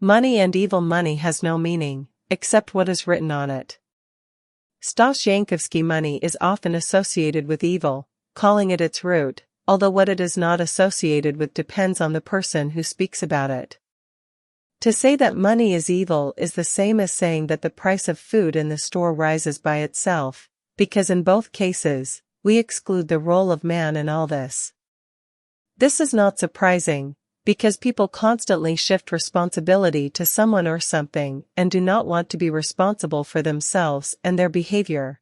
Money and evil. Money has no meaning, except what is written on it. Stas Yankovsky. Money is often associated with evil, calling it its root, although what it is not associated with depends on the person who speaks about it. To say that money is evil is the same as saying that the price of food in the store rises by itself, because in both cases, we exclude the role of man in all this. This is not surprising, because people constantly shift responsibility to someone or something and do not want to be responsible for themselves and their behavior.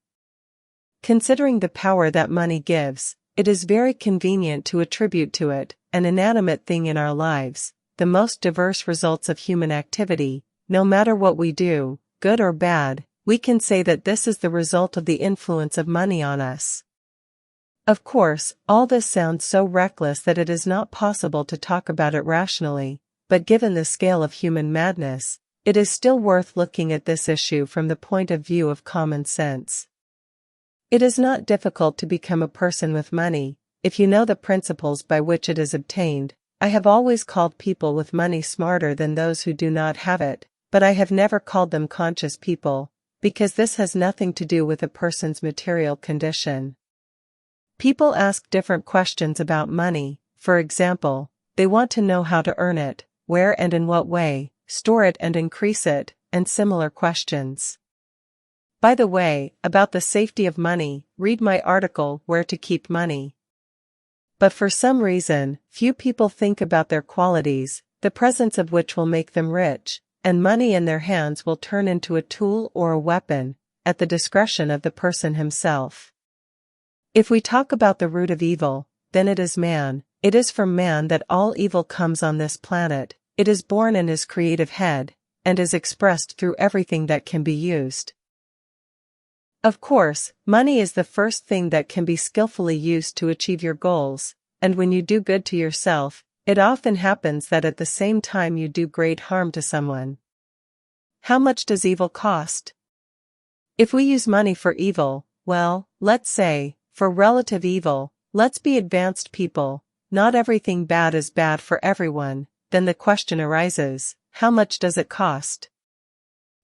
Considering the power that money gives, it is very convenient to attribute to it, an inanimate thing in our lives, the most diverse results of human activity. No matter what we do, good or bad, we can say that this is the result of the influence of money on us. Of course, all this sounds so reckless that it is not possible to talk about it rationally, but given the scale of human madness, it is still worth looking at this issue from the point of view of common sense. It is not difficult to become a person with money, if you know the principles by which it is obtained. I have always called people with money smarter than those who do not have it, but I have never called them conscious people, because this has nothing to do with a person's material condition. People ask different questions about money. For example, they want to know how to earn it, where and in what way, store it and increase it, and similar questions. By the way, about the safety of money, read my article, Where to Keep Money. But for some reason, few people think about their qualities, the presence of which will make them rich, and money in their hands will turn into a tool or a weapon, at the discretion of the person himself. If we talk about the root of evil, then it is man. It is from man that all evil comes on this planet. It is born in his creative head, and is expressed through everything that can be used. Of course, money is the first thing that can be skillfully used to achieve your goals, and when you do good to yourself, it often happens that at the same time you do great harm to someone. How much does evil cost? If we use money for evil, well, let's say, for relative evil, let's be advanced people, not everything bad is bad for everyone, then the question arises, how much does it cost?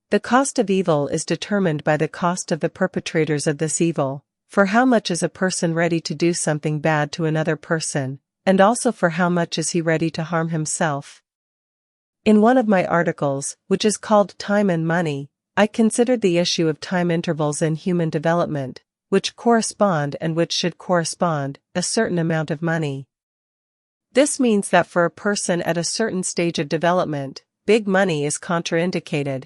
The cost of evil is determined by the cost of the perpetrators of this evil, for how much is a person ready to do something bad to another person, and also for how much is he ready to harm himself. In one of my articles, which is called Time and Money, I considered the issue of time intervals in human development, which correspond and which should correspond, a certain amount of money. This means that for a person at a certain stage of development, big money is contraindicated.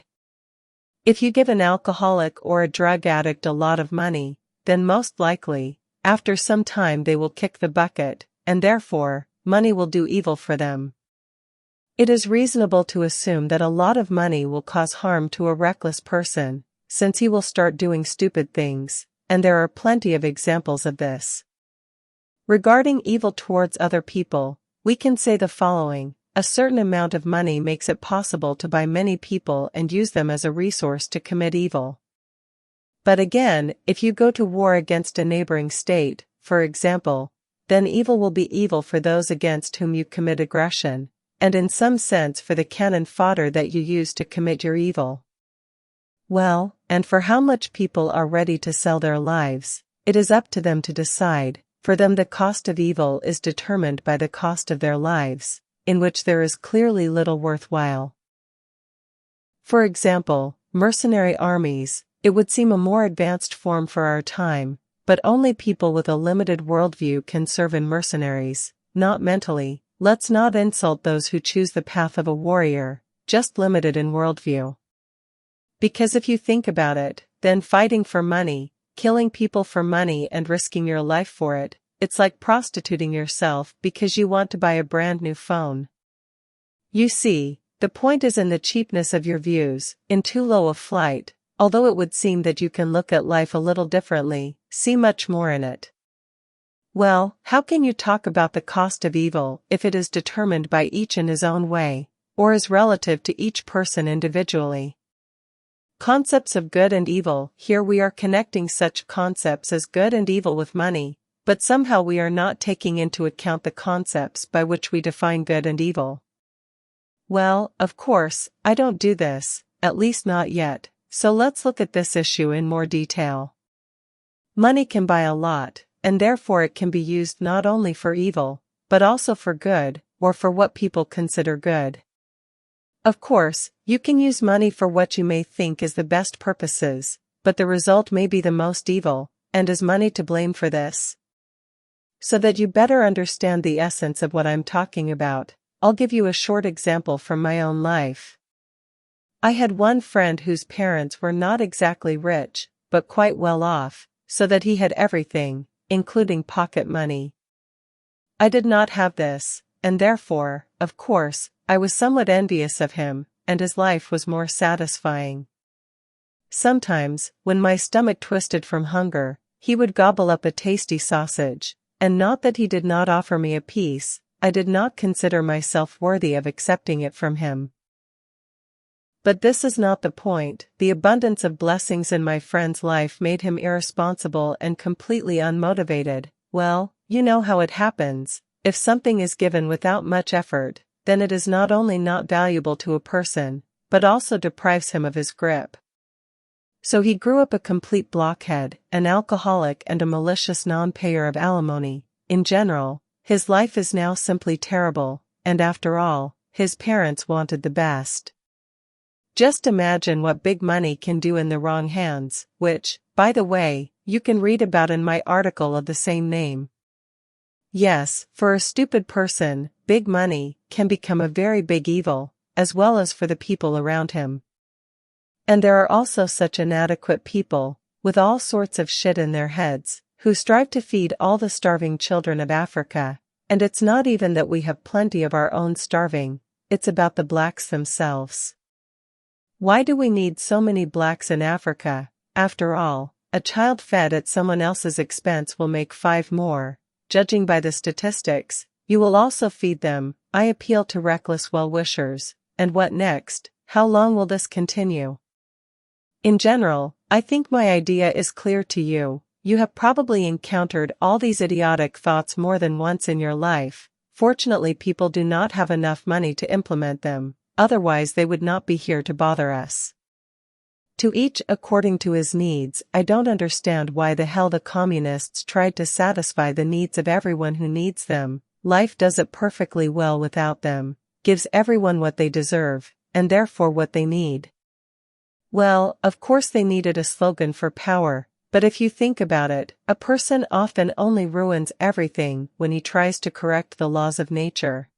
If you give an alcoholic or a drug addict a lot of money, then most likely, after some time they will kick the bucket, and therefore, money will do evil for them. It is reasonable to assume that a lot of money will cause harm to a reckless person, since he will start doing stupid things, and there are plenty of examples of this. Regarding evil towards other people, we can say the following: a certain amount of money makes it possible to buy many people and use them as a resource to commit evil. But again, if you go to war against a neighboring state, for example, then evil will be evil for those against whom you commit aggression, and in some sense for the cannon fodder that you use to commit your evil. Well, and for how much people are ready to sell their lives, it is up to them to decide. For them the cost of evil is determined by the cost of their lives, in which there is clearly little worthwhile. For example, mercenary armies, it would seem a more advanced form for our time, but only people with a limited worldview can serve in mercenaries, not mentally. Let's not insult those who choose the path of a warrior, just limited in worldview. Because if you think about it, then fighting for money, killing people for money and risking your life for it, it's like prostituting yourself because you want to buy a brand new phone. You see, the point is in the cheapness of your views, in too low a flight, although it would seem that you can look at life a little differently, see much more in it. Well, how can you talk about the cost of evil if it is determined by each in his own way, or is relative to each person individually? Concepts of good and evil. Here we are connecting such concepts as good and evil with money, but somehow we are not taking into account the concepts by which we define good and evil. Well, of course, I don't do this, at least not yet, so let's look at this issue in more detail. Money can buy a lot, and therefore it can be used not only for evil, but also for good, or for what people consider good. Of course, you can use money for what you may think is the best purposes, but the result may be the most evil, and is money to blame for this? So that you better understand the essence of what I'm talking about, I'll give you a short example from my own life. I had one friend whose parents were not exactly rich, but quite well off, so that he had everything, including pocket money. I did not have this, and therefore, of course, I was somewhat envious of him, and his life was more satisfying. Sometimes, when my stomach twisted from hunger, he would gobble up a tasty sausage, and not that he did not offer me a piece, I did not consider myself worthy of accepting it from him. But this is not the point. The abundance of blessings in my friend's life made him irresponsible and completely unmotivated. Well, you know how it happens. If something is given without much effort, then it is not only not valuable to a person, but also deprives him of his grip. So he grew up a complete blockhead, an alcoholic and a malicious non-payer of alimony. In general, his life is now simply terrible, and after all, his parents wanted the best. Just imagine what big money can do in the wrong hands, which, by the way, you can read about in my article of the same name. Yes, for a stupid person, big money can become a very big evil, as well as for the people around him. And there are also such inadequate people, with all sorts of shit in their heads, who strive to feed all the starving children of Africa, and it's not even that we have plenty of our own starving, it's about the blacks themselves. Why do we need so many blacks in Africa? After all, a child fed at someone else's expense will make 5 more. Judging by the statistics, you will also feed them. I appeal to reckless well-wishers. And what next? How long will this continue? In general, I think my idea is clear to you. You have probably encountered all these idiotic thoughts more than once in your life. Fortunately, people do not have enough money to implement them. Otherwise they would not be here to bother us. To each according to his needs. I don't understand why the hell the communists tried to satisfy the needs of everyone who needs them. Life does it perfectly well without them, gives everyone what they deserve, and therefore what they need. Well, of course they needed a slogan for power, but if you think about it, a person often only ruins everything when he tries to correct the laws of nature.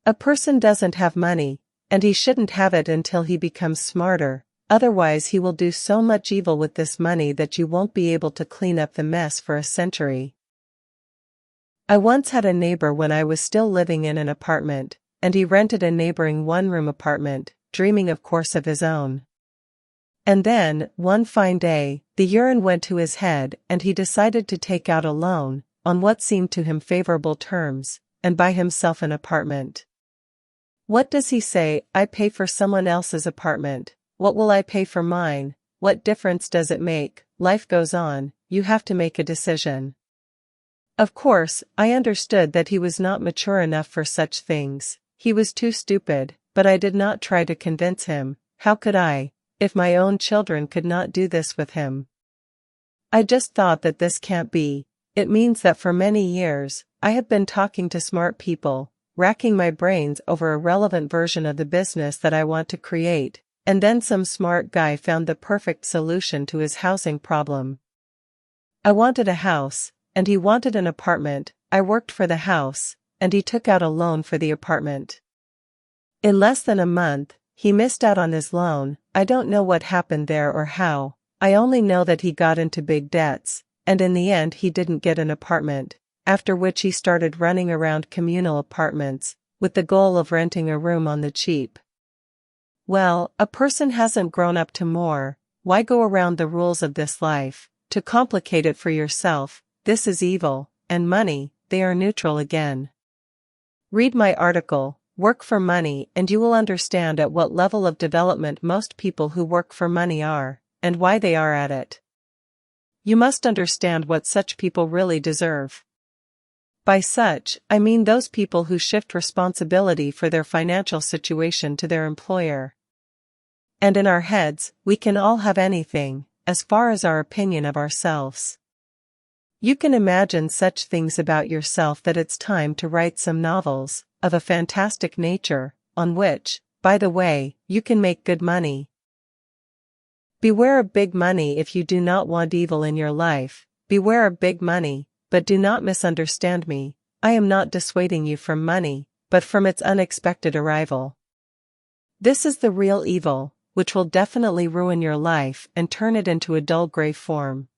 A person doesn't have money, and he shouldn't have it until he becomes smarter, otherwise he will do so much evil with this money that you won't be able to clean up the mess for a century. I once had a neighbor when I was still living in an apartment, and he rented a neighboring one-room apartment, dreaming of course of his own. And then, one fine day, the urine went to his head and he decided to take out a loan, on what seemed to him favorable terms, and buy himself an apartment. What does he say? I pay for someone else's apartment. What will I pay for mine? What difference does it make? Life goes on, you have to make a decision. Of course, I understood that he was not mature enough for such things. He was too stupid, but I did not try to convince him. How could I, if my own children could not do this with him? I just thought that this can't be. It means that for many years, I have been talking to smart people, racking my brains over a relevant version of the business that I want to create, and then some smart guy found the perfect solution to his housing problem. I wanted a house, and he wanted an apartment. I worked for the house, and he took out a loan for the apartment. In less than a month, he missed out on his loan. I don't know what happened there or how. I only know that he got into big debts, and in the end he didn't get an apartment, after which he started running around communal apartments, with the goal of renting a room on the cheap. Well, a person hasn't grown up to more. Why go around the rules of this life, to complicate it for yourself? This is evil, and money, they are neutral again. Read my article, Work for Money, and you will understand at what level of development most people who work for money are, and why they are at it. You must understand what such people really deserve. By such, I mean those people who shift responsibility for their financial situation to their employer. And in our heads, we can all have anything, as far as our opinion of ourselves. You can imagine such things about yourself that it's time to write some novels, of a fantastic nature, on which, by the way, you can make good money. Beware of big money if you do not want evil in your life. Beware of big money, but do not misunderstand me. I am not dissuading you from money, but from its unexpected arrival. This is the real evil, which will definitely ruin your life and turn it into a dull gray form.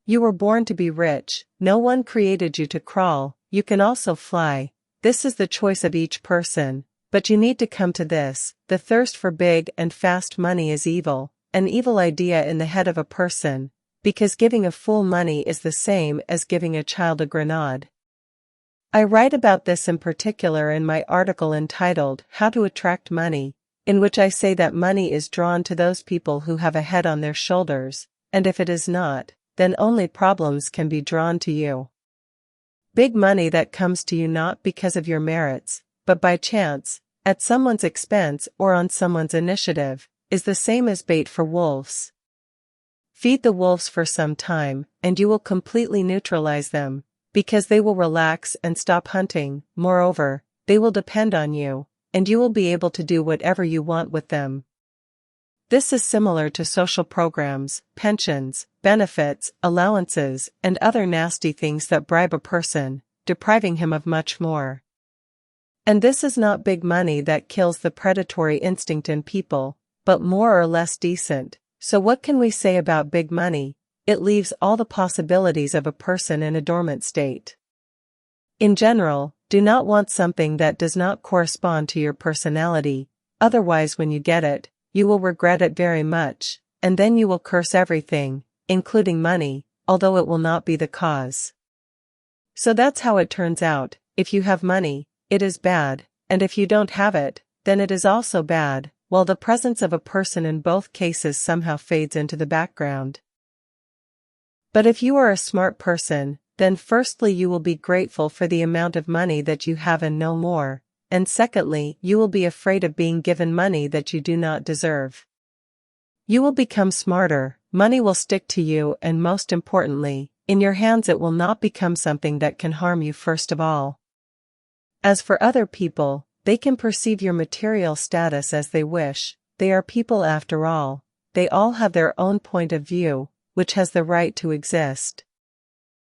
You were born to be rich, no one created you to crawl, you can also fly. This is the choice of each person, but you need to come to this: the thirst for big and fast money is evil, an evil idea in the head of a person, because giving a fool money is the same as giving a child a grenade. I write about this in particular in my article entitled How to Attract Money, in which I say that money is drawn to those people who have a head on their shoulders, and if it is not, then only problems can be drawn to you. Big money that comes to you not because of your merits, but by chance, at someone's expense or on someone's initiative, is the same as bait for wolves. Feed the wolves for some time, and you will completely neutralize them, because they will relax and stop hunting. Moreover, they will depend on you, and you will be able to do whatever you want with them. This is similar to social programs, pensions, benefits, allowances, and other nasty things that bribe a person, depriving him of much more. And this is not big money that kills the predatory instinct in people, but more or less decent. So what can we say about big money? It leaves all the possibilities of a person in a dormant state. In general, do not want something that does not correspond to your personality, otherwise when you get it, you will regret it very much, and then you will curse everything, including money, although it will not be the cause. So that's how it turns out: if you have money, it is bad, and if you don't have it, then it is also bad, while the presence of a person in both cases somehow fades into the background. But if you are a smart person, then firstly you will be grateful for the amount of money that you have and no more, and secondly you will be afraid of being given money that you do not deserve. You will become smarter, money will stick to you, and most importantly, in your hands it will not become something that can harm you first of all. As for other people, they can perceive your material status as they wish. They are people after all. They all have their own point of view, which has the right to exist.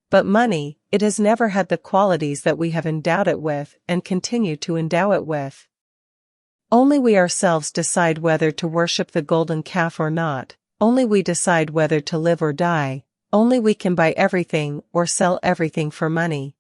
But money, it has never had the qualities that we have endowed it with and continue to endow it with. Only we ourselves decide whether to worship the golden calf or not. Only we decide whether to live or die. Only we can buy everything or sell everything for money.